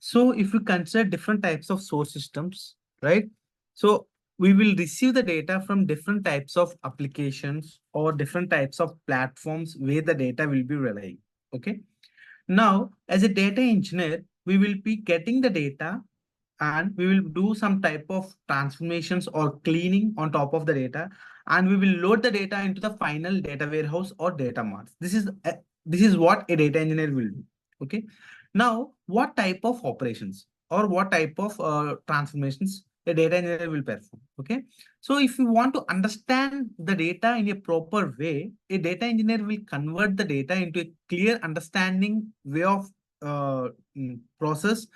So if we consider different types of source systems, right? So we will receive the data from different types of applications or different types of platforms where the data will be relying. Okay. Now, as a data engineer, we will be getting the data and we will do some type of transformations or cleaning on top of the data, and we will load the data into the final data warehouse or data marts. This is what a data engineer will do. Okay. Now, what type of operations or what type of transformations a data engineer will perform? Okay. So if you want to understand the data in a proper way, a data engineer will convert the data into a clear understanding way of process,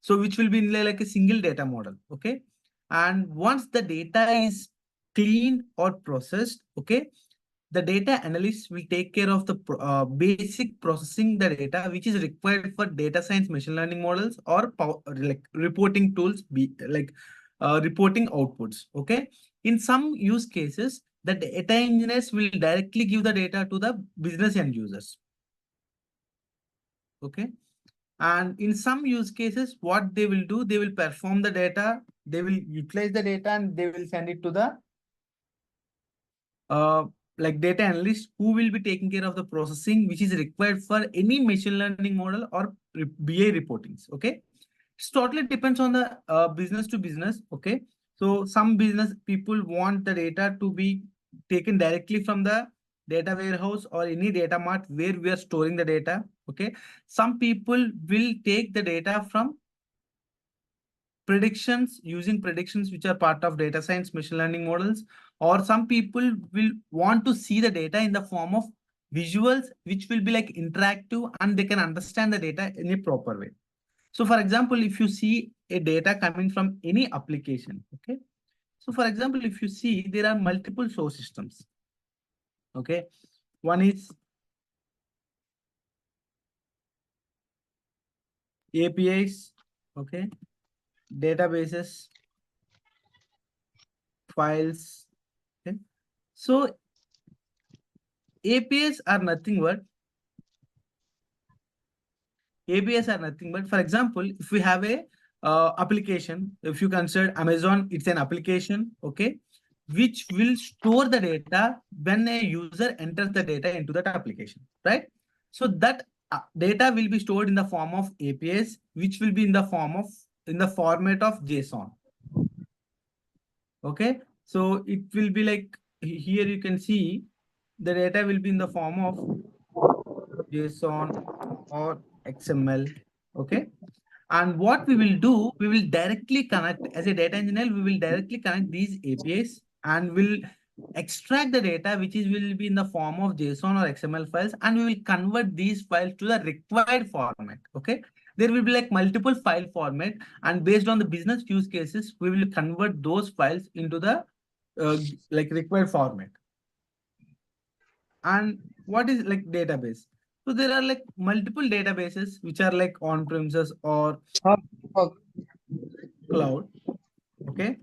so which will be like a single data model. Okay. And once the data is cleaned or processed, okay, the data analyst will take care of the basic processing the data which is required for data science machine learning models or like reporting tools, be like reporting outputs. Okay. In some use cases, the data engineers will directly give the data to the business end users. Okay. And in some use cases, what they will do, they will perform the data, they will utilize the data, and they will send it to the uh, like data analyst who will be taking care of the processing which is required for any machine learning model or BI reportings. Okay. It totally depends on the business to business. Okay. So some business people want the data to be taken directly from the data warehouse or any data mart where we are storing the data. Okay. Some people will take the data from predictions, using predictions which are part of data science machine learning models, or some people will want to see the data in the form of visuals which will be like interactive and they can understand the data in a proper way. So for example, if you see a data coming from any application, okay, so for example, if you see there are multiple source systems. Okay. One is APIs. Okay. Databases, files. Okay. So APIs are nothing but APIs are nothing but, for example, if we have a application, if you consider Amazon, it's an application, okay, which will store the data when a user enters the data into that application, right? So that data will be stored in the form of APIs, which will be in the format of JSON. Okay, so it will be like here you can see the data will be in the form of JSON or XML. Okay. And what we will do, we will directly connect, as a data engineer, we will directly connect these APIs and will extract the data which is will be in the form of JSON or XML files, and we will convert these files to the required format. Okay. There will be like multiple file format, and based on the business use cases, we will convert those files into the like required format. And what is like database? So there are like multiple databases which are like on premises or cloud. Okay.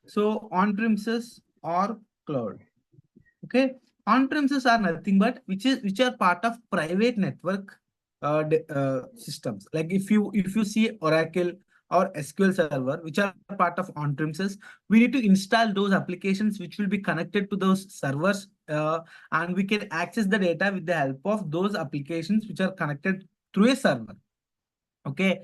So on premises or cloud. Okay. On premises are nothing but which are part of private network systems. Like if you see Oracle or SQL Server, which are part of on premises, we need to install those applications which will be connected to those servers, and we can access the data with the help of those applications which are connected through a server. Okay.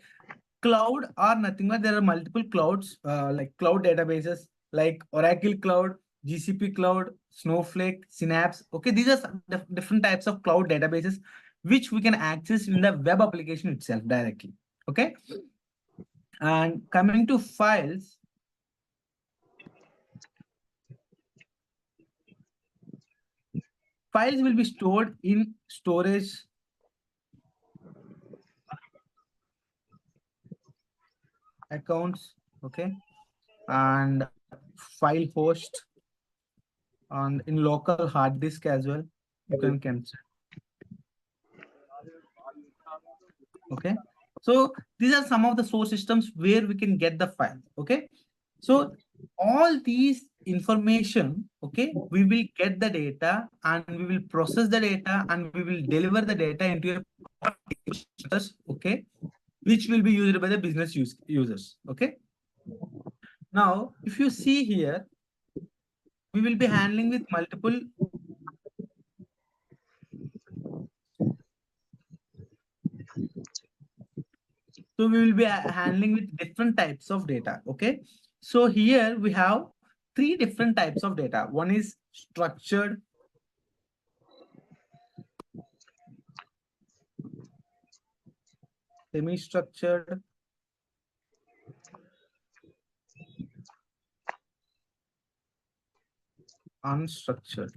Cloud are nothing but there are multiple clouds, like cloud databases like Oracle Cloud, GCP Cloud, Snowflake, Synapse. Okay, these are some different types of cloud databases which we can access in the web application itself directly. Okay. And coming to files, files will be stored in storage accounts. Okay. And file host and in local hard disk as well. You can cancel. Okay. So these are some of the source systems where we can get the file. Okay. So all these information, okay, we will get the data and we will process the data and we will deliver the data into a okay. which will be used by the business users. Okay. Now, if you see here, we will be handling with multiple. So we will be handling with different types of data. Okay. So here we have three different types of data. One is structured, semi-structured, unstructured.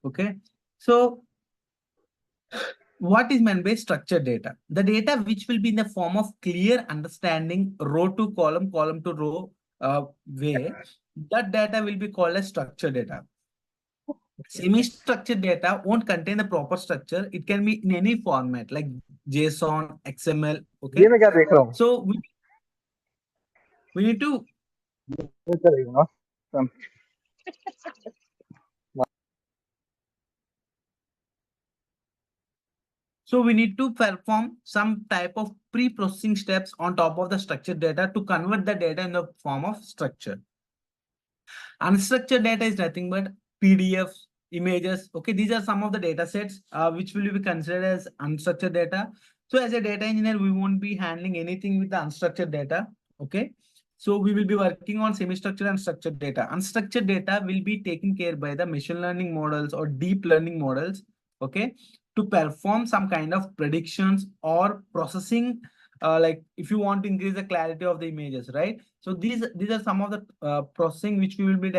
Okay. So what is meant by structured data? The data which will be in the form of clear understanding, row to column, column to row way, that data will be called as structured data. Semi-structured data won't contain the proper structure. It can be in any format like JSON, XML. ये Okay. मैं क्या देख रहा हूँ? So we need to ये करेगा ना? So we need to perform some type of pre-processing steps on top of the structured data to convert the data in the form of structure. Unstructured data is nothing but PDFs, images. Okay, these are some of the data sets which will be considered as unstructured data. So as a data engineer, we won't be handling anything with the unstructured data. Okay. So we will be working on semi-structured and structured data. Unstructured data will be taken care by the machine learning models or deep learning models. Okay, to perform some kind of predictions or processing. Like if you want to increase the clarity of the images, right? So these are some of the processing which we will be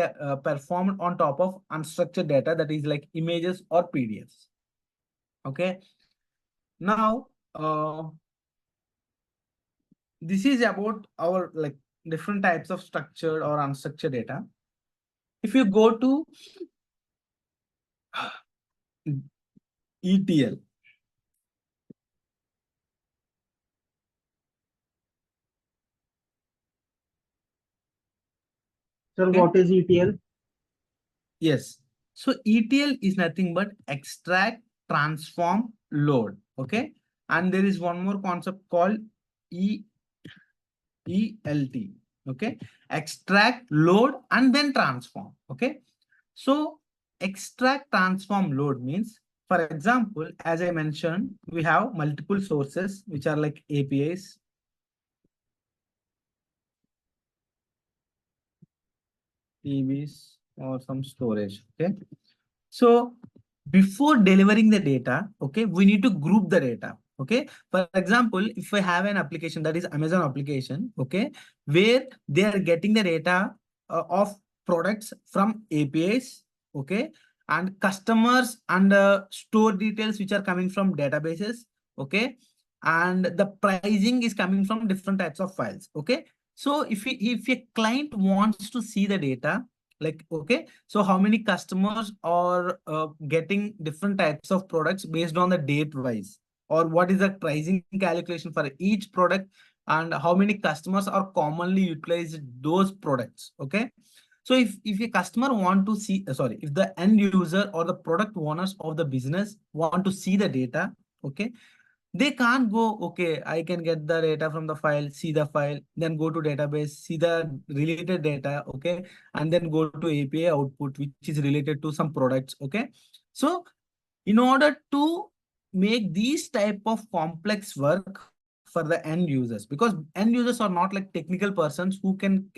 performed on top of unstructured data, that is like images or PDFs. Okay. Now, this is about our like different types of structured or unstructured data. If you go to ETL, Sir, okay, what is ETL? yes. So ETL is nothing but extract, transform, load. Okay, and there is one more concept called E ELT. Okay, extract, load, and then transform. Okay, so extract, transform, load means, for example, as I mentioned, we have multiple sources which are like APIs, TVs, or some storage. Okay, so before delivering the data, okay, we need to group the data. Okay, for example, if I have an application that is Amazon application, okay, where they are getting the data of products from APIs, okay, and customers and store details which are coming from databases, okay, and the pricing is coming from different types of files. Okay, so if a client wants to see the data, like, okay, so how many customers are getting different types of products based on the date wise, or what is the pricing calculation for each product, and how many customers are commonly utilized those products. Okay, so if a customer want to see, sorry, if the end user or the product owners of the business want to see the data, okay, they can't go, okay, I can get the data from the file, see the file, then go to database, see the related data, okay, and then go to API output, which is related to some products, okay. So in order to make these type of complex work for the end users, because end users are not like technical persons who can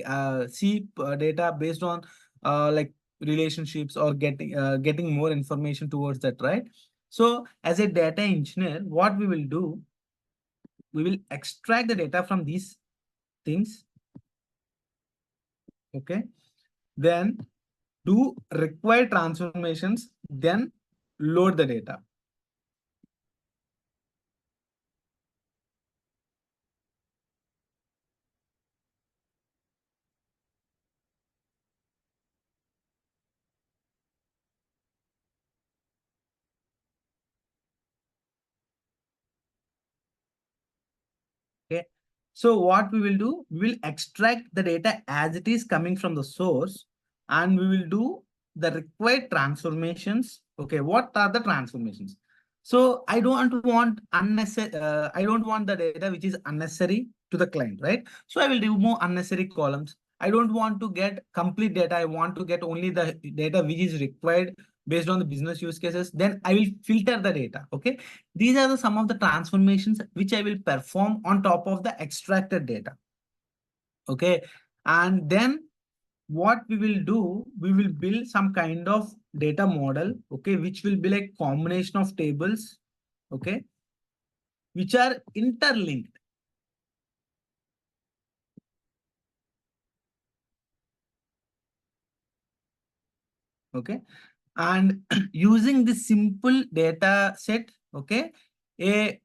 see data based on like relationships or getting more information towards that, right? So as a data engineer, what we will do, we will extract the data from these things, okay, then do required transformations, then load the data. Okay. So what we will do, we will extract the data as it is coming from the source, and we will do the required transformations. Okay, what are the transformations? So I don't want the data which is unnecessary to the client, right? So I will remove unnecessary columns. I don't want to get complete data. I want to get only the data which is required based on the business use cases. Then I will filter the data. Okay, these are some of the transformations which I will perform on top of the extracted data. Okay, and then what we will do, we will build some kind of data model, okay, which will be like combination of tables, okay, which are interlinked. Okay, and using this simple data set, okay, a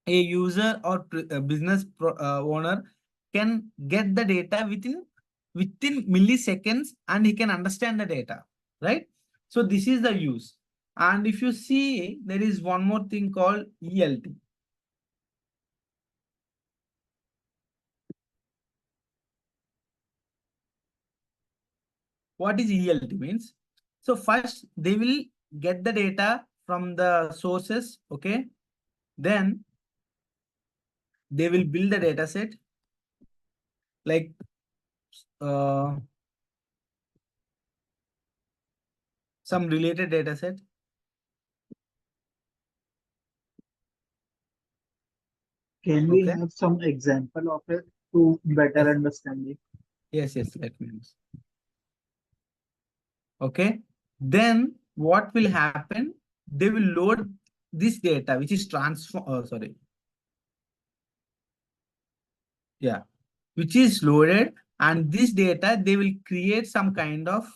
a user or a business owner can get the data within milliseconds, and he can understand the data, right? So this is the use. And if you see, there is one more thing called ELT. What is ELT means? So first they will get the data from the sources, okay? Then they will build the data set, like uh, some related data set. Can we Okay. have some example of it to better Yes, understand it? yes, let me understand. Okay, then what will happen, they will load this data which is transform sorry, yeah, which is loaded, and this data they will create some kind of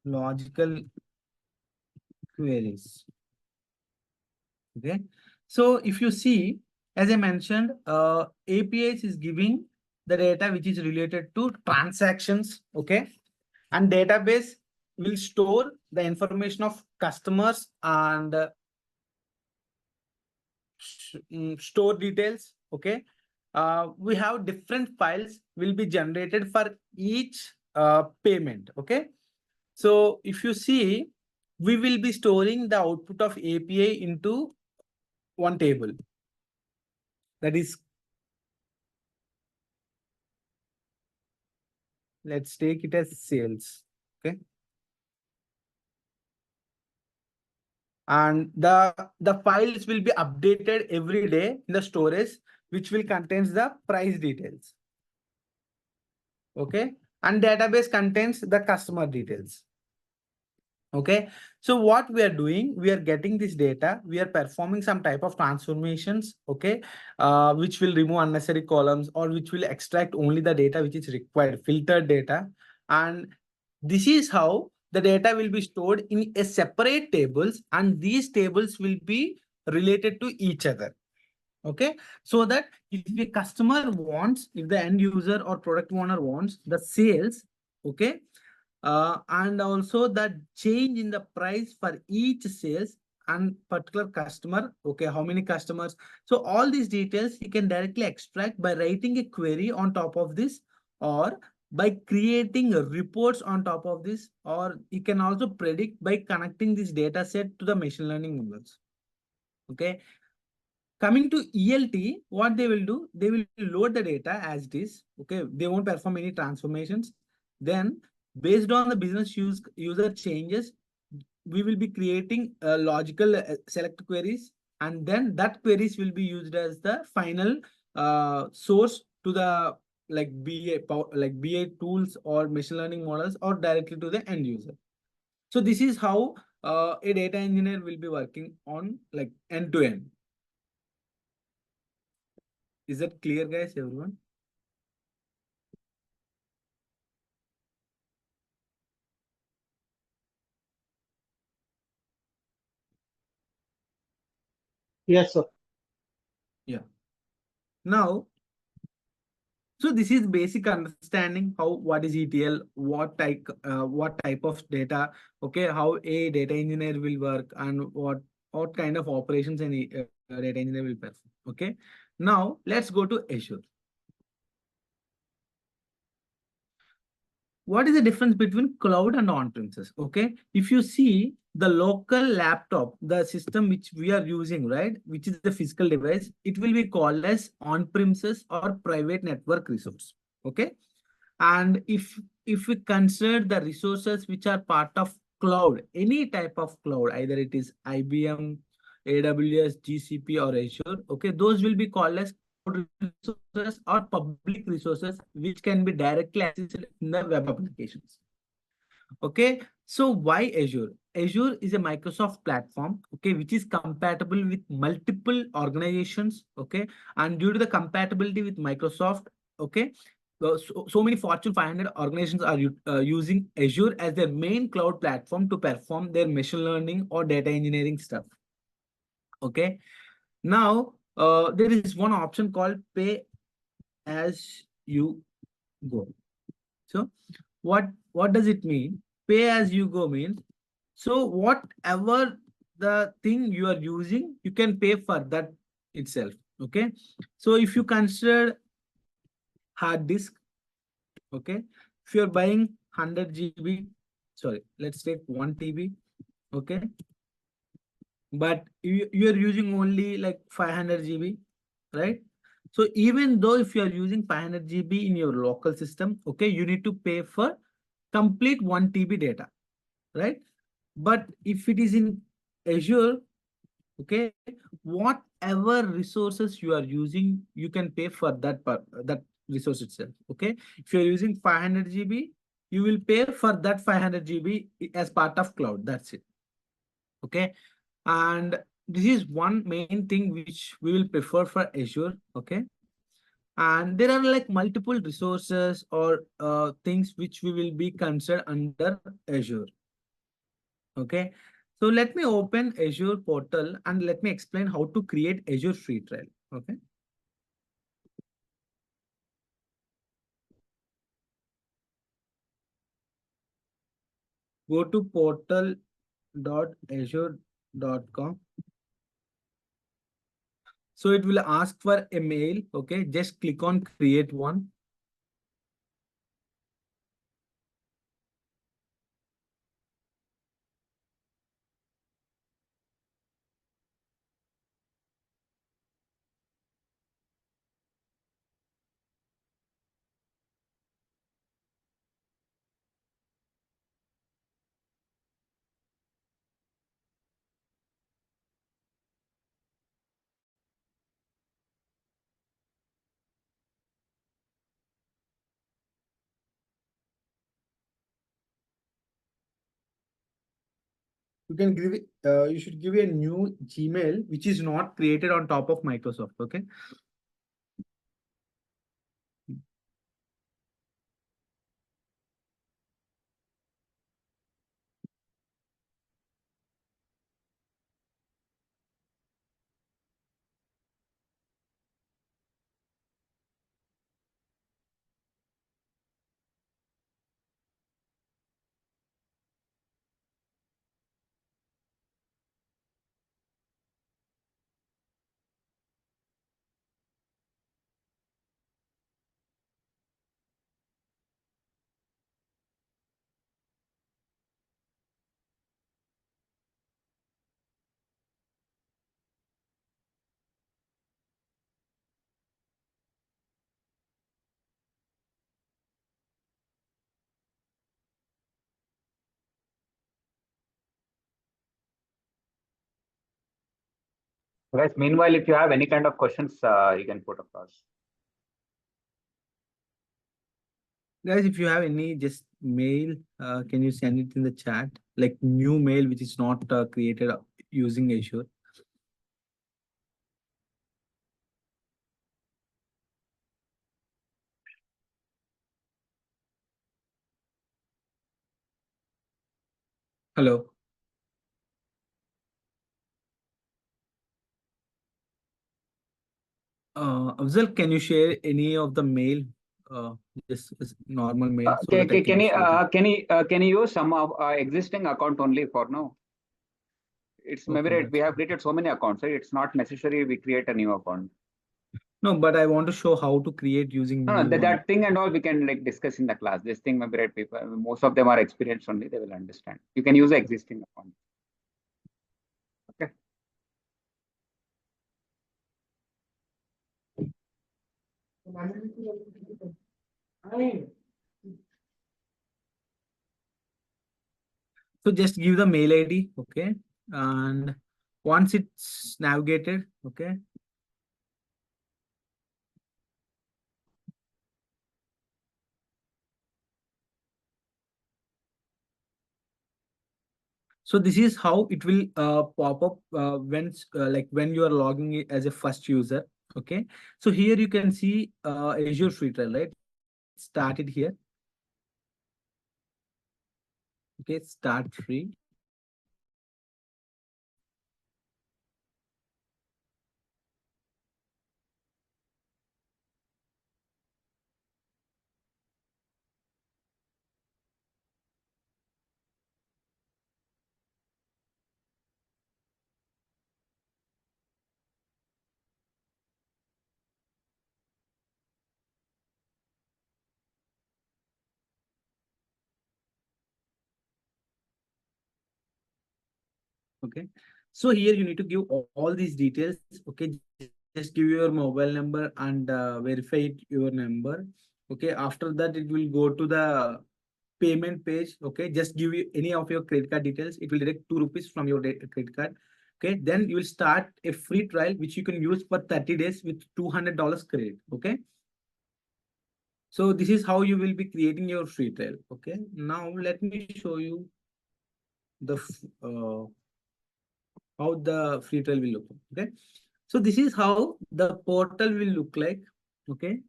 logical queries. Okay, so if you see, as I mentioned, APIs is giving the data which is related to transactions, okay, and database will store the information of customers and store details. Okay, we have different files will be generated for each payment. Okay, so if you see, we will be storing the output of API into one table, that is, let's take it as sales. Okay, and the files will be updated every day in the storage, which will contains the price details. Okay, and database contains the customer details. Okay, so what we are doing, we are getting this data, we are performing some type of transformations, okay, which will remove unnecessary columns or which will extract only the data which is required, filtered data. And this is how the data will be stored in a separate tables, and these tables will be related to each other. Okay, so that if the customer wants, if the end user or product owner wants the sales, okay, and also the change in the price for each sales and particular customer, okay, how many customers, so all these details you can directly extract by writing a query on top of this, or by creating reports on top of this, or you can also predict by connecting this data set to the machine learning models. Okay, coming to ELT, what they will do, they will load the data as it is. Okay, they won't perform any transformations. Then, based on the business user changes, we will be creating logical select queries, and then that queries will be used as the final source to the like BA tools or machine learning models, or directly to the end user. So this is how a data engineer will be working on like end to end. Is that clear, guys, everyone? Yes, sir. Yeah. Now, so this is basic understanding how what is ETL, what type of data, okay, how a data engineer will work, and what kind of operations an data engineer will perform. Okay. Now let's go to Azure. What is the difference between cloud and on-premises? Okay, if you see the local laptop, the system which we are using, right, which is the physical device, it will be called as on-premises or private network resource. Okay, and if we consider the resources which are part of cloud, any type of cloud, either it is IBM, AWS, GCP, or Azure, okay, those will be called as cloud resources or public resources which can be directly accessed in the web applications. Okay, so why Azure? Azure is a Microsoft platform, okay, which is compatible with multiple organizations, okay, and due to the compatibility with Microsoft, okay, so many Fortune 500 organizations are using Azure as their main cloud platform to perform their machine learning or data engineering stuff. Okay, now there is one option called pay as you go. So what does it mean? Pay as you go means, so whatever the thing you are using, you can pay for that itself. Okay. So if you consider hard disk, okay, if you're buying 100 GB, sorry, let's take 1 TB, okay, but you're using only like 500 GB, right? So even though if you are using 500 GB in your local system, okay, you need to pay for complete 1 TB data, right? But if it is in Azure, okay, whatever resources you are using, you can pay for that resource itself. Okay, if you're using 500 GB, you will pay for that 500 GB as part of cloud. That's it. Okay, and this is one main thing which we will prefer for Azure. Okay, and there are like multiple resources or things which we will be considered under Azure. Okay, so let me open Azure portal and let me explain how to create Azure free trial. Okay, go to portal.azure.com. So it will ask for a mail. Okay, just click on create one. You can give it, you should give a new Gmail which is not created on top of Microsoft. Okay. Guys, meanwhile, if you have any kind of questions, you can put across. Guys, if you have any just mail, can you send it in the chat? Like new mail which is not created using Azure. Hello. Afzal, can you share any of the mail? Uh, just normal mail so that I can just look it. Can you use some of existing account only for now? It's maybe Okay, right. that's We have fine. created so many accounts. Right? It's not necessary we create a new account. No, but I want to show how to create using No, no, new one. that thing and all we can like discuss in the class. This thing maybe right people, most of them are experienced only, they will understand. You can use the existing account. Okay. So just give the mail ID, okay? And once it's navigated, okay? So this is how it will pop up like when you are logging it as a first user, okay? So here you can see Azure free trial, right? Started here, okay? Start free. Okay, so here you need to give all these details. Okay, just give your mobile number and verify your number. Okay, after that it will go to the payment page. Okay, just give you any of your credit card details. It will deduct 2 rupees from your credit card. Okay, then you will start a free trial which you can use for 30 days with $200 credit. Okay, so this is how you will be creating your free trial. Okay, now let me show you the how the free trial will look. Okay, so this is how the portal will look like. Okay,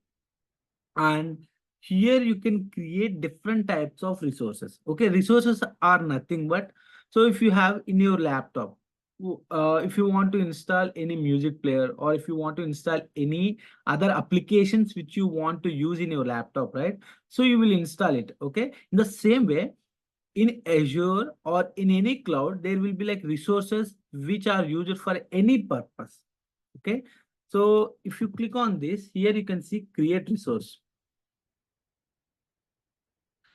and here you can create different types of resources. Okay, resources are nothing but, so if you have in your laptop, if you want to install any music player, or if you want to install any other applications which you want to use in your laptop, right? So you will install it. Okay, in the same way, in Azure or in any cloud, there will be like resources which are used for any purpose. Okay, so if you click on this, here you can see create resource.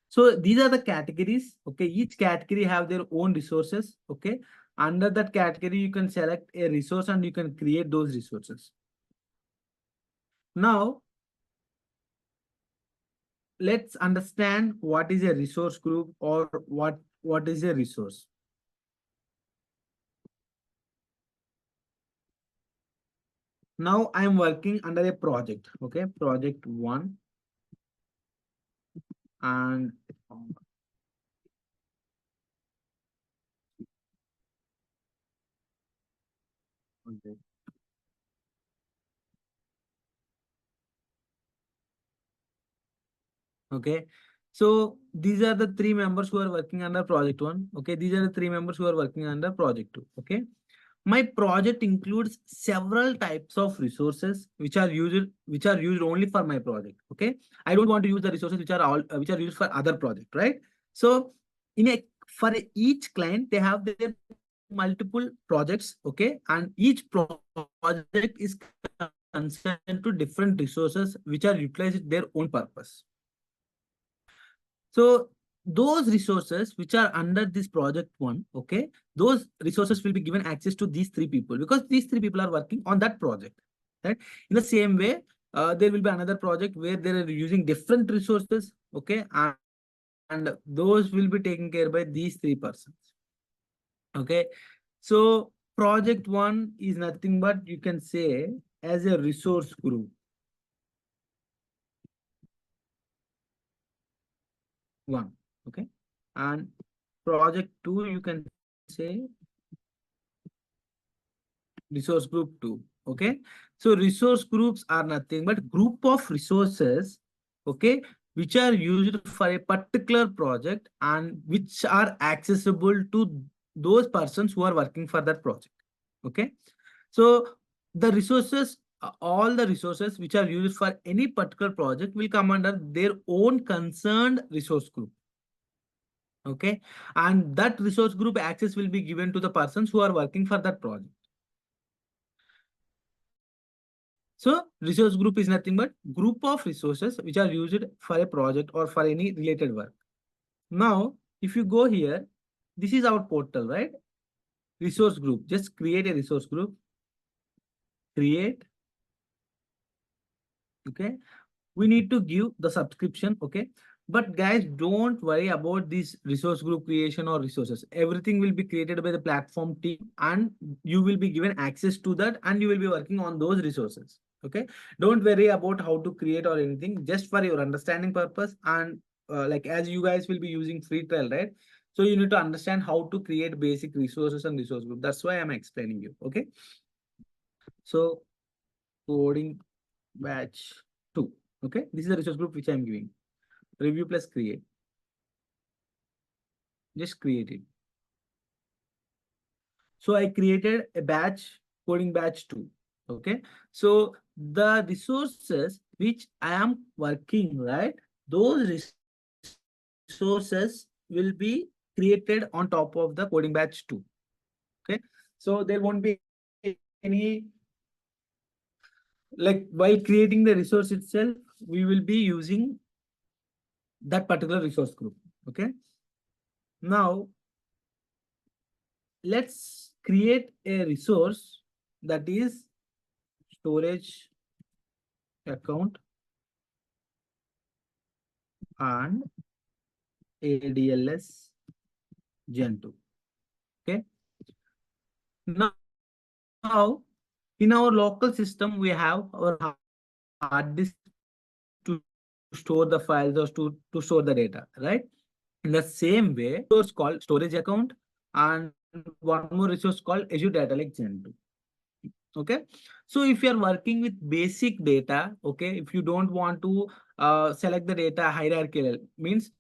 So these are the categories. Okay, each category have their own resources. Okay, under that category, you can select a resource and you can create those resources. Now, let's understand what is a resource group, or what is a resource. Now I'm working under a project. Okay, project one, and okay. Okay, so these are the three members who are working under project one. Okay, these are the three members who are working under project two. Okay, my project includes several types of resources which are used only for my project. Okay, I don't want to use the resources which are used for other project, right? So in a for each client, they have their multiple projects. Okay, and each project is concerned to different resources which are utilized their own purpose. So those resources which are under this project one, okay, those resources will be given access to these three people, because these three people are working on that project, right? In the same way, there will be another project where they are using different resources, okay, and those will be taken care by these three persons. Okay, so project one is nothing but, you can say, as a resource group one. Okay, and project two, you can say resource group 2. Okay, so resource groups are nothing but group of resources, okay, which are used for a particular project and which are accessible to those persons who are working for that project. Okay, so the resources, all the resources which are used for any particular project will come under their own concerned resource group. Okay, and that resource group access will be given to the persons who are working for that project. So resource group is nothing but group of resources which are used for a project or for any related work. Now, if you go here, this is our portal, right? Resource group. Just create a resource group. Create. Okay. We need to give the subscription. Okay. But guys, don't worry about this resource group creation or resources. Everything will be created by the platform team and you will be given access to that and you will be working on those resources. Okay. Don't worry about how to create or anything, just for your understanding purpose. And like as you guys will be using free trial, right? So you need to understand how to create basic resources and resource group. That's why I'm explaining you. Okay. So coding batch 2. Okay. This is the resource group which I'm giving. Review plus create. Just create it. So I created a batch, coding batch 2. Okay. So the resources which I am working, right? Those resources will be created on top of the coding batch 2. Okay. So there won't be any, like while creating the resource itself, we will be using that particular resource group. Okay. Now let's create a resource that is storage account and ADLS Gen 2. Okay. Now, in our local system, we have our hard disk to store the files or to store the data, right? In the same way, resource called storage account and one more resource called Azure Data Lake Gen 2. Okay. So if you are working with basic data, okay, if you don't want to select the data hierarchical, means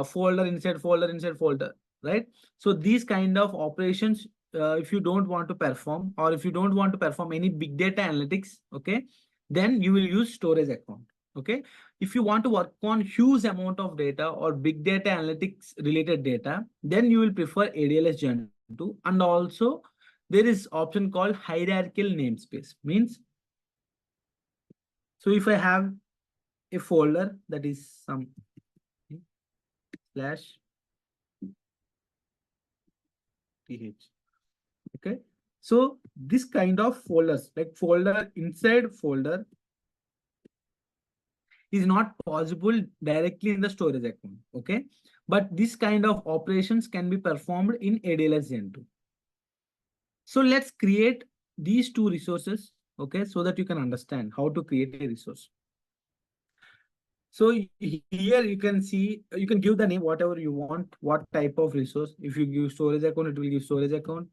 folder inside folder, right? So these kind of operations, if you don't want to perform or if you don't want to perform any big data analytics, okay, then you will use storage account. Okay. If you want to work on huge amount of data or big data analytics related data, then you will prefer ADLS Gen 2. And also there is option called hierarchical namespace. Means, so if I have a folder that is some slash th. Okay. So this kind of folders, like folder inside folder, is not possible directly in the storage account. Okay. But this kind of operations can be performed in ADLS Gen 2. So let's create these two resources. Okay. So that you can understand how to create a resource. So here you can see, you can give the name whatever you want, what type of resource. If you give storage account, it will give storage account.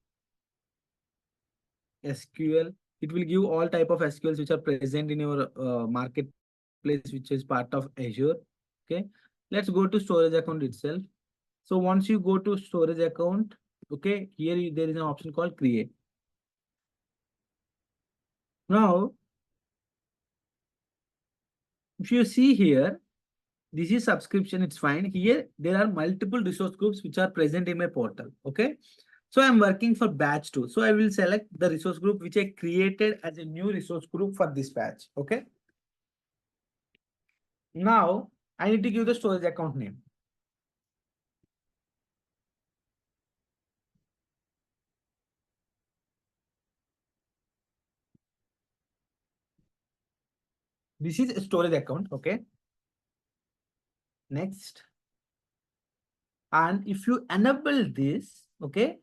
SQL, it will give all type of SQLs which are present in your marketplace, which is part of Azure. Okay. Let's go to storage account itself. So once you go to storage account, okay, here there is an option called create. Now, if you see here, this is subscription, it's fine. Here, there are multiple resource groups which are present in my portal. Okay. So I'm working for batch 2. So I will select the resource group which I created as a new resource group for this batch. Okay. Now I need to give the storage account name. This is a storage account. Okay. Next. And if you enable this, okay,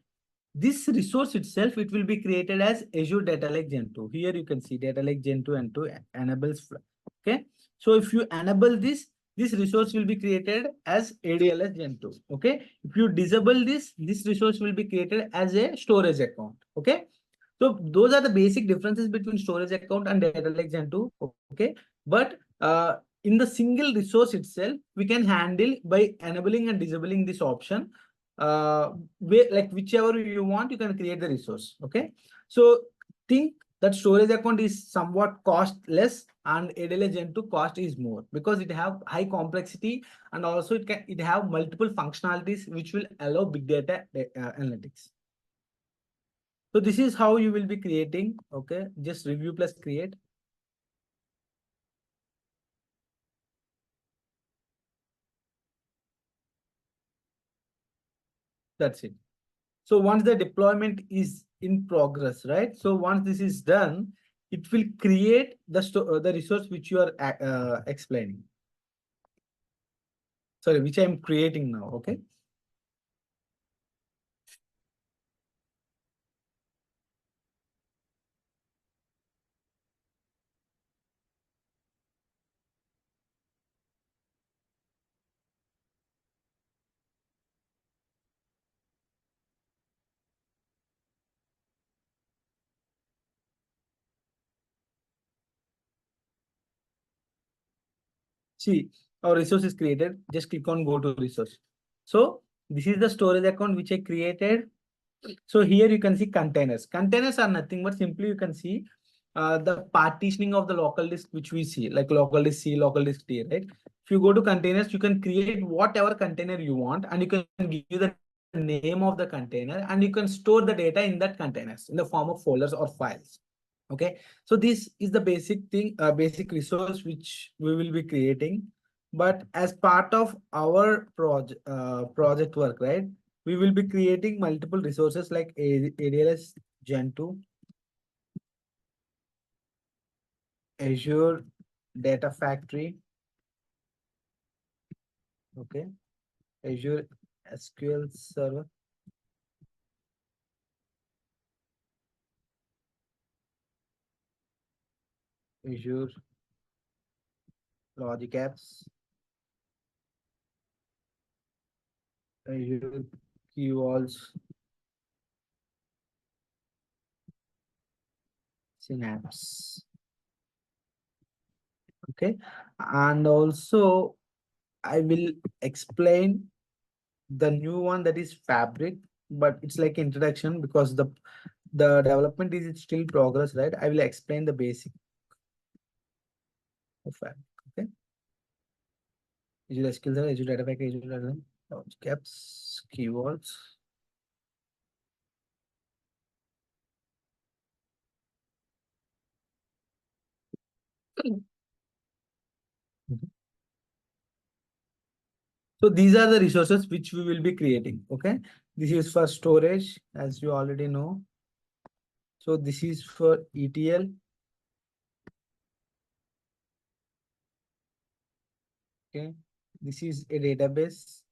this resource itself, it will be created as Azure Data Lake Gen 2. Here you can see Data Lake Gen 2 and 2 enables. Okay. So if you enable this, this resource will be created as ADLS Gen 2. Okay. If you disable this, this resource will be created as a storage account. Okay. So those are the basic differences between storage account and data lake Gen 2. Okay. But in the single resource itself, we can handle by enabling and disabling this option. Like whichever you want, you can create the resource. Okay. So think that storage account is somewhat cost less and ADLS Gen 2 cost is more because it have high complexity and also it have multiple functionalities which will allow big data analytics. So this is how you will be creating. Okay, just review plus create. That's it. So once the deployment is in progress, right? So once this is done, it will create the resource which you are explaining. Sorry, which I'm creating now. Okay. See, our resource is created. Just click on go to resource. So this is the storage account which I created. So here you can see containers. Containers are nothing but simply you can see the partitioning of the local disk which we see, like local disk C, local disk D, right? If you go to containers, you can create whatever container you want, and you can give the name of the container, and you can store the data in that containers in the form of folders or files. Okay, so this is the basic thing, basic resource which we will be creating. But as part of our project work, right? We will be creating multiple resources like ADLS Gen 2, Azure Data Factory, okay, Azure SQL Server, Azure Logic Apps, Azure Key Vaults, Synapse, okay, and also I will explain the new one that is Fabric, but it's like introduction because the development is still progress, right? I will explain the basic of Fabric, okay. Azure SQL Server, Azure Data Factory, Azure Data Caps, keywords. Mhm. So these are the resources which we will be creating. Okay. This is for storage, as you already know. So this is for ETL. Okay. This is a database.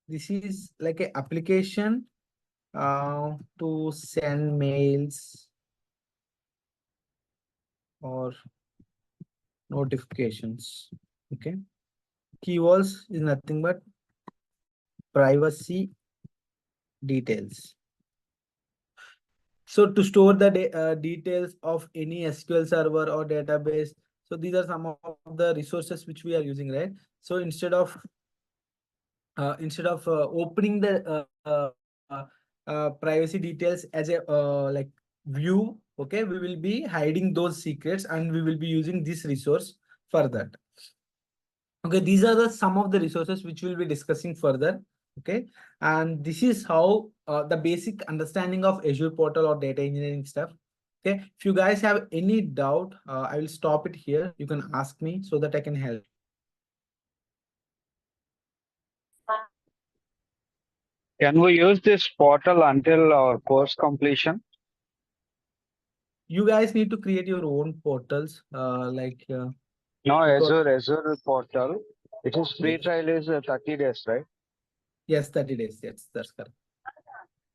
This is like an application to send mails or notifications. Okay. Keywords is nothing but privacy details. So to store the details of any SQL server or database, so these are some of the resources which we are using, right? So instead of opening the privacy details as a like view, okay, we will be hiding those secrets and we will be using this resource for that. Okay, these are the some of the resources which we'll be discussing further. Okay, and this is how the basic understanding of Azure portal or data engineering stuff. Okay, if you guys have any doubt, I will stop it here. You can ask me so that I can help. Can we use this portal until our course completion? You guys need to create your own portals, No, because Azure portal. It is free yes, trial is 30 days, right? yes, 30 days. Yes, that's correct.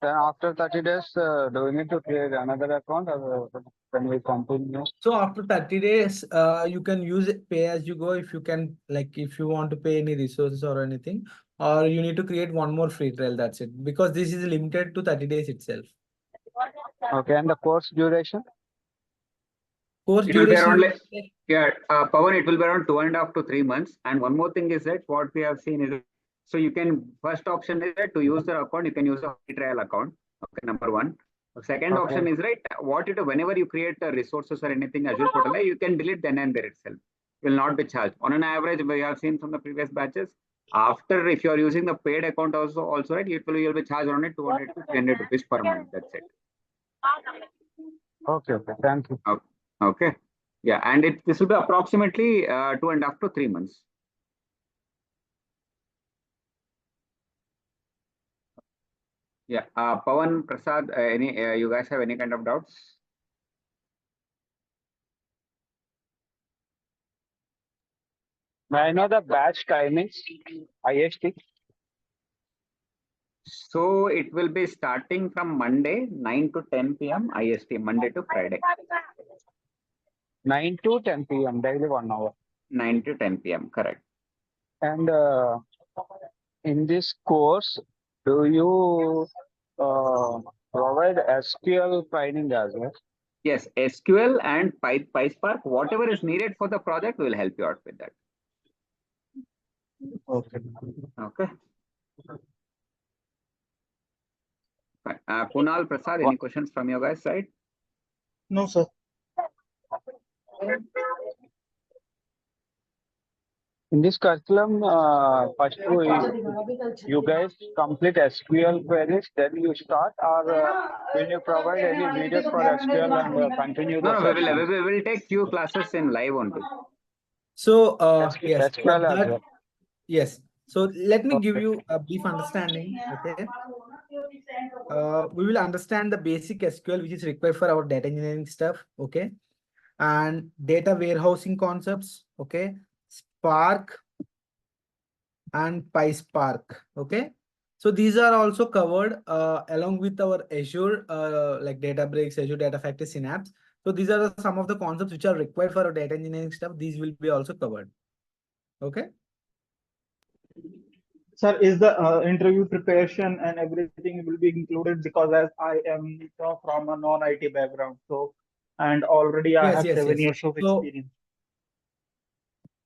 Then after 30 days, do we need to create another account or can we continue? So after 30 days, you can use it pay as you go if you can, like if you want to pay any resources or anything, or you need to create one more free trial. That's it. Because this is limited to 30 days itself. Okay, and the course duration? Course It will be duration, around Pawan, it will be around 2.5 to 3 months. And one more thing is that what we have seen is, so you can, first option is that to use the account, you can use a free trial account. Okay, number one. The second Okay. option is right, what you do, whenever you create resources or anything Azure portal, you can delete then and there itself. Will not be charged. On an average, we have seen from the previous batches, after if you are using the paid account also right, you'll be charged on it 200 to 300 rupees per month. That's it. Okay, thank you. Okay. Yeah, and this will be approximately 2.5 to 3 months. Yeah. Pawan, Prasad, any you guys have any kind of doubts? May I know the batch timings? IST? So it will be starting from Monday, 9 to 10 p.m. IST, Monday to Friday, 9 to 10 p.m. daily 1 hour. 9 to 10 p.m. Correct. And in this course, do you provide SQL training as well? Yes, SQL and PySpark, whatever is needed for the project, will help you out with that. Okay. Okay. Fine. Kunal, Prasad, any questions from your guys' side? No, sir. In this curriculum, first you guys complete SQL queries, then you start, or will you provide any videos for SQL and continue the No, session? we will take few classes in live only. So yes, for SQL as that, well. yes. So let me give Okay. you a brief understanding. Okay. We will understand the basic SQL which is required for our data engineering stuff. Okay. And data warehousing concepts. Okay. Spark and PySpark. Okay. So these are also covered along with our Azure like Databricks, Azure Data Factory, Synapse. So these are some of the concepts which are required for our data engineering stuff. These will be also covered. Okay. Sir, is the interview preparation and everything will be included? Because as I am, from a non-IT background, so and already I Yes, have yes, 7 years yes. of So experience.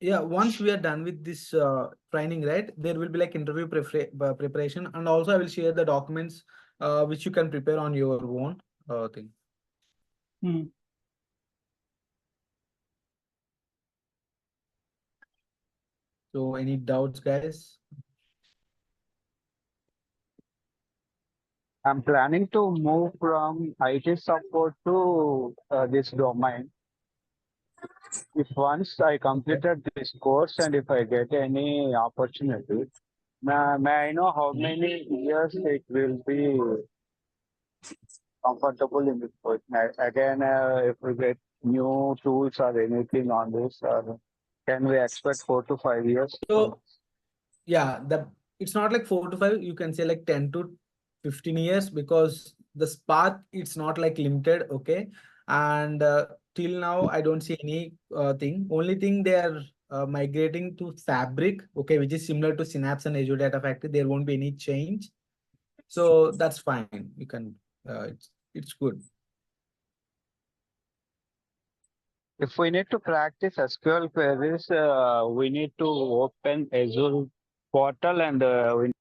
yeah, once we are done with this training, right, there will be like interview preparation, and also I will share the documents which you can prepare on your own thing. Hmm. So any doubts, guys? I'm planning to move from IT support to this domain. If once I Okay. completed this course and if I get any opportunity, may I know how many years it will be comfortable in this position? Again, if we get new tools or anything on this, can we expect 4 to 5 years? So yeah, it's not like 4 to 5. You can say like 10 to 15 years, because the Spark it's not like limited. Okay, and till now I don't see any thing. Only thing they are migrating to Fabric. Okay, which is similar to Synapse and Azure Data Factory. There won't be any change. So that's fine. You can. It's good. If we need to practice SQL queries, we need to open Azure portal and we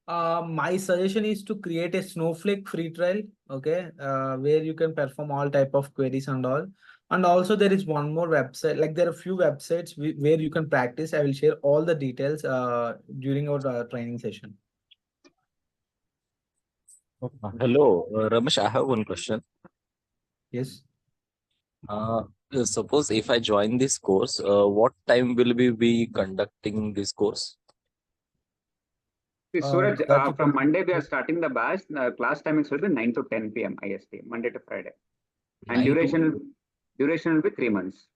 My suggestion is to create a Snowflake free trial, okay, where you can perform all type of queries and all. And also there is one more website, like there are few websites where you can practice. I will share all the details during our training session. Hello, Ramesh, I have one question. Yes. Uh, Suppose if I join this course, what time will we be conducting this course? See, Suraj, That you from can. Monday we are starting the batch. Class timings will be 9 to 10 p.m. IST, Monday to Friday. And 9 to. duration will be 3 months.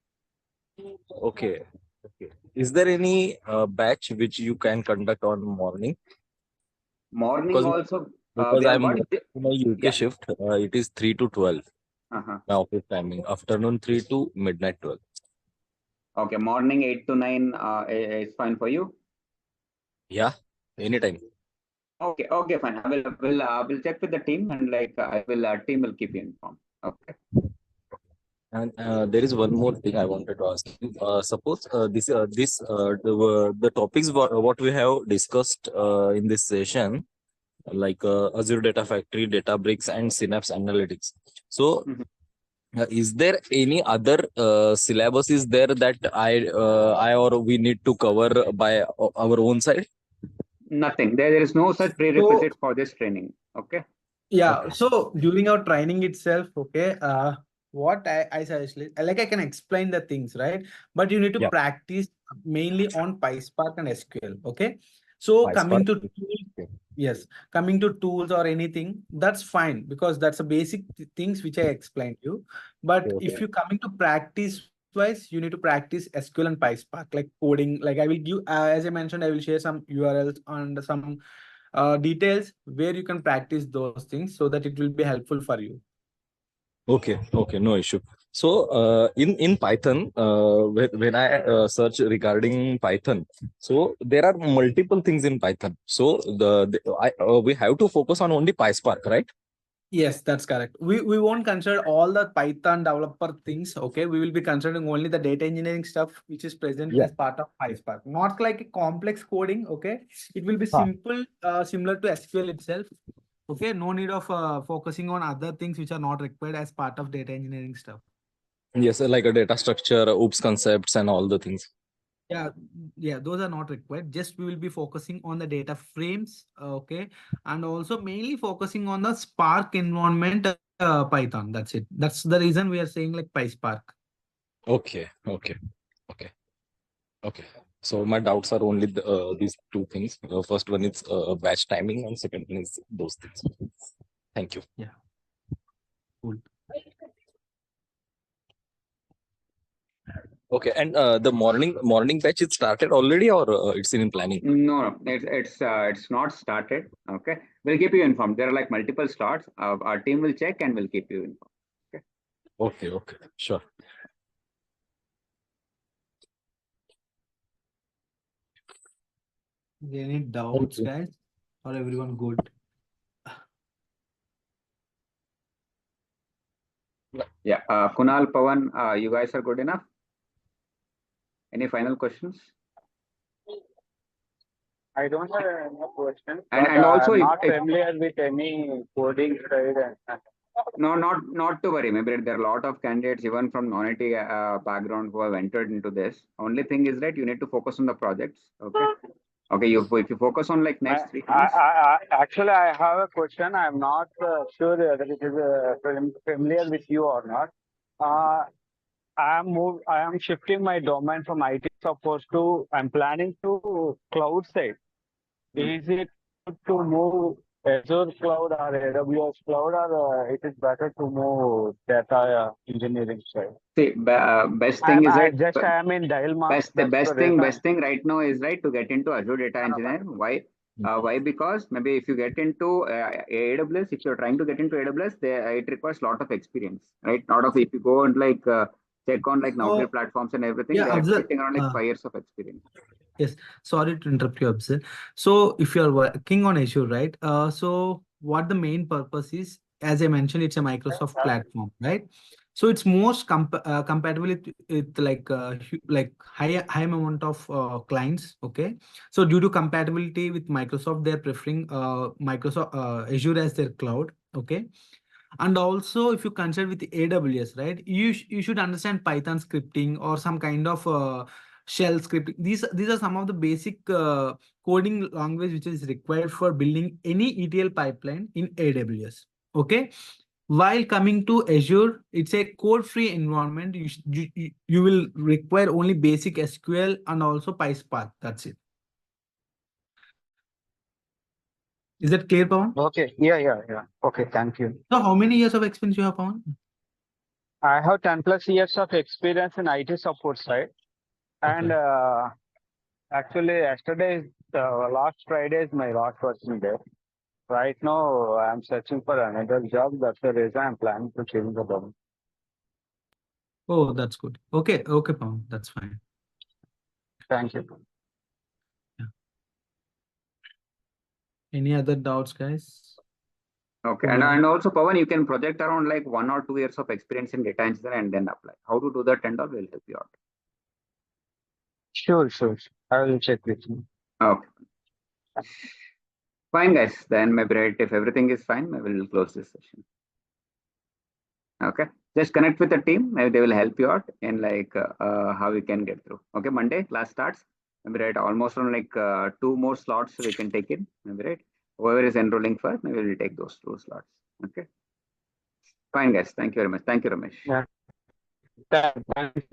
Okay. Okay. Is there any batch which you can conduct on morning? Morning Because also, because we have I'm got in my UK yeah. shift, it is 3 to 12 Uh-huh. my office timing. Afternoon 3 to midnight 12. Okay, morning 8 to 9 is fine for you. Yeah, anytime. Okay, okay, fine. I will check with the team, and like I will team will keep you informed. Okay. And there is one more thing I wanted to ask you. Suppose the topics what we have discussed in this session, like Azure Data Factory, Databricks, and Synapse Analytics. So, Mhm. is there any other syllabus is there that I or we need to cover by our own side? Nothing. There is no such So prerequisite for this training. Okay. yeah, Okay. so during our training itself, okay, what I suggest, like I can explain the things, right? But you need to Yeah. practice mainly on PySpark and SQL, okay? So PySpark. coming to Okay. yes, coming to tools or anything, that's fine because that's a basic things which I explained you. But Okay. if you coming to practice wise, you need to practice SQL and PySpark, like coding. Like I will give, as I mentioned, I will share some URLs and some details where you can practice those things so that it will be helpful for you. Okay, okay, no issue. So, in Python, when I search regarding Python, so there are multiple things in Python. So we have to focus on only PySpark, right? Yes, that's correct. We won't consider all the Python developer things. Okay, we will be considering only the data engineering stuff which is present Yeah. as part of PySpark. Not like a complex coding. Okay, it will be Huh. simple, similar to SQL itself. Okay, no need of focusing on other things which are not required as part of data engineering stuff. Yes, like a data structure, OOPS concepts, and all the things. Yeah, yeah, those are not required. Just we will be focusing on the data frames, okay, and also mainly focusing on the Spark environment, Python. That's it. That's the reason we are saying like PySpark. Okay, okay, okay, okay. So my doubts are only these two things. First one is batch timing, and second one is those things. Thank you. Yeah, cool. Okay, and the morning batch it started already, or it's in planning? No, it's not started. Okay, we'll keep you informed. There are like multiple slots. Our team will check and we'll keep you informed. Okay, okay, sure. Any doubts, you. guys? Or everyone good? Yeah, Kunal, Pawan, you guys are good enough. Any final questions? I don't have any questions, And but also I'm if, not if familiar with any coding side. no, not to worry. Maybe there are a lot of candidates even from non-IT background who have entered into this. Only thing is that you need to focus on the projects. Okay. Okay. If you focus on like next 3 months. Actually, I have a question. I'm not sure whether it is familiar with you or not. I am shifting my domain from IT support to. I'm planning to cloud side. Is it good to move Azure cloud or AWS cloud, or it is better to move data engineering side? See, best thing is that I am in Dilma. the That's the reason. best thing right now is right to get into Azure Data Engineering. Why? Why? Because maybe if you get into AWS, if you're trying to get into AWS, it requires a lot of experience, right? Lot of if you go and like check on like Naukri So platforms and everything, yeah, they're Afzal. expecting around like 5 years of experience. Yes, sorry to interrupt you, Absel. So if you are working on Azure, right? So what the main purpose is, as I mentioned, it's a Microsoft platform, right? So it's most compatible with like like high amount of clients. Okay, so due to compatibility with Microsoft, they're preferring Microsoft Azure as their cloud. Okay, and also if you consider with AWS, right, you should understand Python scripting or some kind of shell scripting. These are some of the basic coding language which is required for building any ETL pipeline in AWS. Okay. While coming to Azure, it's a code-free environment. You will require only basic SQL and also PySpark. That's it. Is that clear, Pawan? Okay. Yeah. Okay. Thank you. So how many years of experience you have, Pawan? I have 10 plus years of experience in IT support side. And Okay. actually, yesterday, last Friday is my last working day. Right now, I'm searching for another job. That's the reason I'm planning to change the job. Oh, that's good. Okay, okay, Pawan, that's fine. Thank you. Yeah. Any other doubts, guys? Okay, Kunal? and also Pawan, you can project around like 1 or 2 years of experience in data engineering and then apply. How to do that and all will help you out. Sure. I will check with you. Okay, fine, guys. Then maybe right if everything is fine, maybe we'll close this session. Okay, just connect with the team. Maybe they will help you out in like how we can get through. Okay, Monday class starts. Maybe right almost on like 2 more slots we can take in. Maybe right. Whoever is enrolling first, maybe we'll take those 2 slots. Okay, fine, guys. Thank you very much. Thank you, Ramesh. Yeah. Thank you.